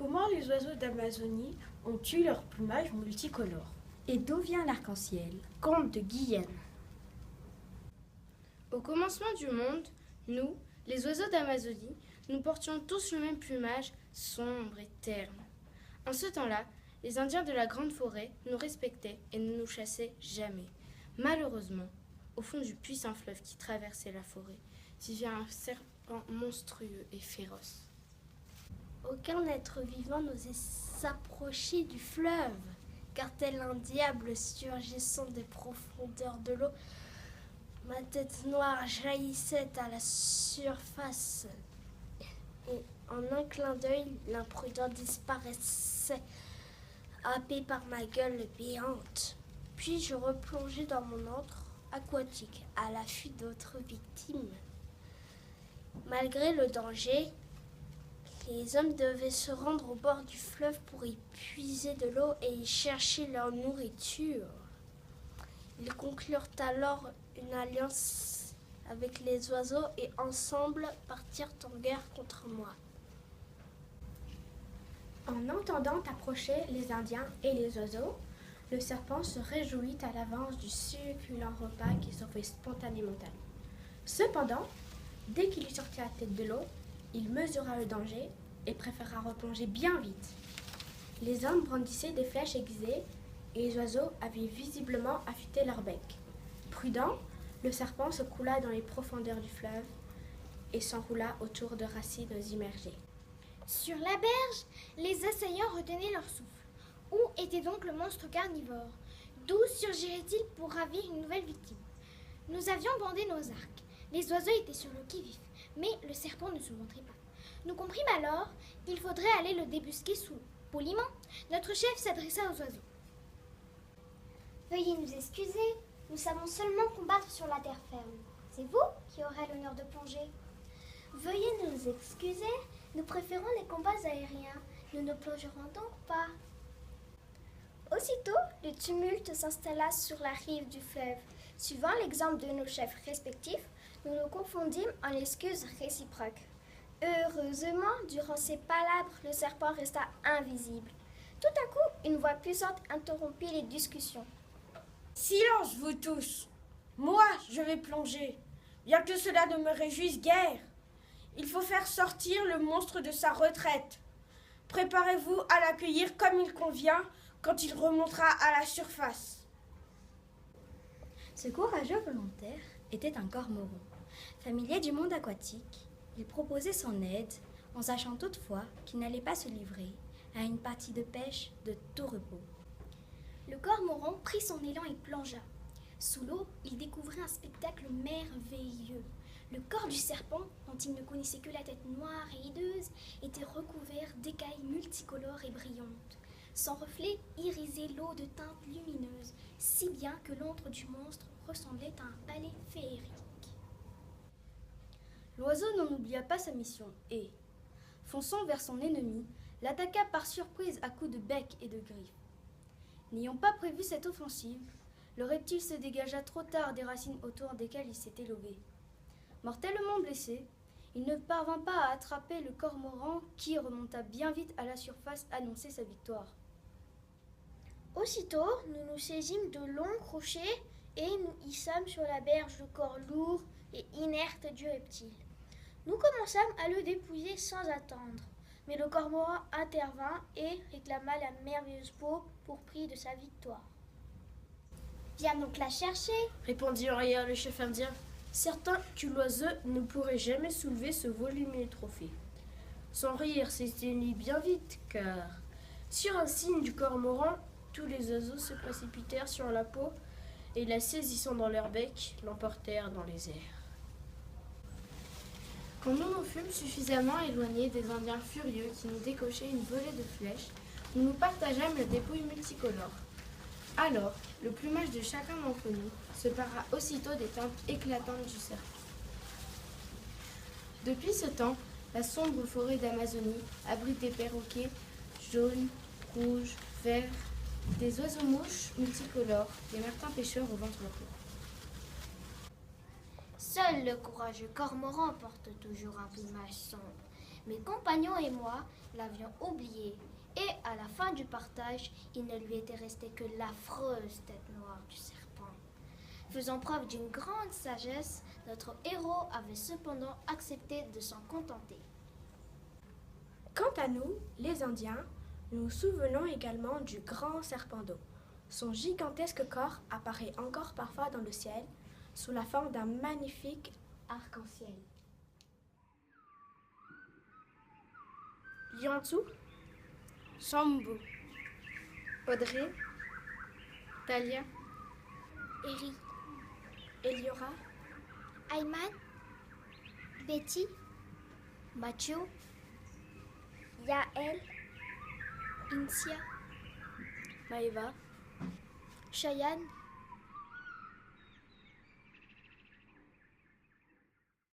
Comment les oiseaux d'Amazonie ont eu leur plumage multicolore? Et d'où vient l'arc-en-ciel? Conte de Guyenne. Au commencement du monde, nous, les oiseaux d'Amazonie, nous portions tous le même plumage, sombre et terne. En ce temps-là, les Indiens de la Grande Forêt nous respectaient et ne nous chassaient jamais. Malheureusement, au fond du puissant fleuve qui traversait la forêt, vivait un serpent monstrueux et féroce. Aucun être vivant n'osait s'approcher du fleuve, car tel un diable surgissant des profondeurs de l'eau, ma tête noire jaillissait à la surface, et en un clin d'œil, l'imprudent disparaissait, happé par ma gueule béante. Puis je replongeai dans mon antre aquatique, à l'affût d'autres victimes. Malgré le danger, les hommes devaient se rendre au bord du fleuve pour y puiser de l'eau et y chercher leur nourriture. Ils conclurent alors une alliance avec les oiseaux et ensemble partirent en guerre contre moi. En entendant approcher les Indiens et les oiseaux, le serpent se réjouit à l'avance du succulent repas qui s'offrait spontanément à lui. Cependant, dès qu'il eut sorti la tête de l'eau, il mesura le danger et préféra replonger bien vite. Les hommes brandissaient des flèches aiguisées et les oiseaux avaient visiblement affûté leur bec. Prudent, le serpent se coula dans les profondeurs du fleuve et s'enroula autour de racines immergées. Sur la berge, les assaillants retenaient leur souffle. Où était donc le monstre carnivore? D'où surgirait-il pour ravir une nouvelle victime? Nous avions bandé nos arcs. Les oiseaux étaient sur le qui-vive, mais le serpent ne se montrait pas. Nous comprîmes alors qu'il faudrait aller le débusquer sous l'eau. Poliment, notre chef s'adressa aux oiseaux. Veuillez nous excuser, nous savons seulement combattre sur la terre ferme. C'est vous qui aurez l'honneur de plonger. Veuillez nous excuser, nous préférons les combats aériens. Nous ne plongerons donc pas. Aussitôt, le tumulte s'installa sur la rive du fleuve. Suivant l'exemple de nos chefs respectifs, nous nous confondîmes en excuses réciproques. Heureusement, durant ces palabres, le serpent resta invisible. Tout à coup, une voix puissante interrompit les discussions. Silence, vous tous! Moi, je vais plonger, bien que cela ne me réjouisse guère. Il faut faire sortir le monstre de sa retraite. Préparez-vous à l'accueillir comme il convient quand il remontera à la surface. Ce courageux volontaire était un cormoran. Familier du monde aquatique, il proposait son aide en sachant toutefois qu'il n'allait pas se livrer à une partie de pêche de tout repos. Le cormoran prit son élan et plongea. Sous l'eau, il découvrit un spectacle merveilleux. Le corps du serpent, dont il ne connaissait que la tête noire et hideuse, était recouvert d'écailles multicolores et brillantes. Son reflet irisait l'eau de teintes lumineuses, si bien que l'antre du monstre ressemblait à un palais féerique. L'oiseau n'en oublia pas sa mission et, fonçant vers son ennemi, l'attaqua par surprise à coups de bec et de griffes. N'ayant pas prévu cette offensive, le reptile se dégagea trop tard des racines autour desquelles il s'était levé. Mortellement blessé, il ne parvint pas à attraper le cormoran qui remonta bien vite à la surface annoncer sa victoire. Aussitôt, nous nous saisîmes de longs crochets et nous hissâmes sur la berge le corps lourd et inerte du reptile. Nous commençâmes à le dépouiller sans attendre, mais le cormoran intervint et réclama la merveilleuse peau pour prix de sa victoire. Viens donc la chercher, Répondit en riant le chef indien. Certain que l'oiseau ne pourrait jamais soulever ce volumineux trophée. Son rire s'éteignit bien vite, car, sur un signe du cormoran, tous les oiseaux se précipitèrent sur la peau et, la saisissant dans leur bec, l'emportèrent dans les airs. Quand nous nous fûmes suffisamment éloignés des Indiens furieux qui nous décochaient une volée de flèches, nous nous partageâmes la dépouille multicolore. Alors, le plumage de chacun d'entre nous se para aussitôt des teintes éclatantes du serpent. Depuis ce temps, la sombre forêt d'Amazonie abrite des perroquets jaunes, rouges, verts, des oiseaux-mouches multicolores, des martins pêcheurs au ventre plat. Seul le courageux cormoran porte toujours un plumage sombre. Mes compagnons et moi l'avions oublié. Et à la fin du partage, il ne lui était resté que l'affreuse tête noire du serpent. Faisant preuve d'une grande sagesse, notre héros avait cependant accepté de s'en contenter. Quant à nous, les Indiens, nous nous souvenons également du grand serpent d'eau. Son gigantesque corps apparaît encore parfois dans le ciel sous la forme d'un magnifique arc-en-ciel. Lianzhu, Sambo, Audrey, Talia, Eri, Eliora, Ayman, Betty, Mathieu, Yael, Insia, Maëva, Cheyenne,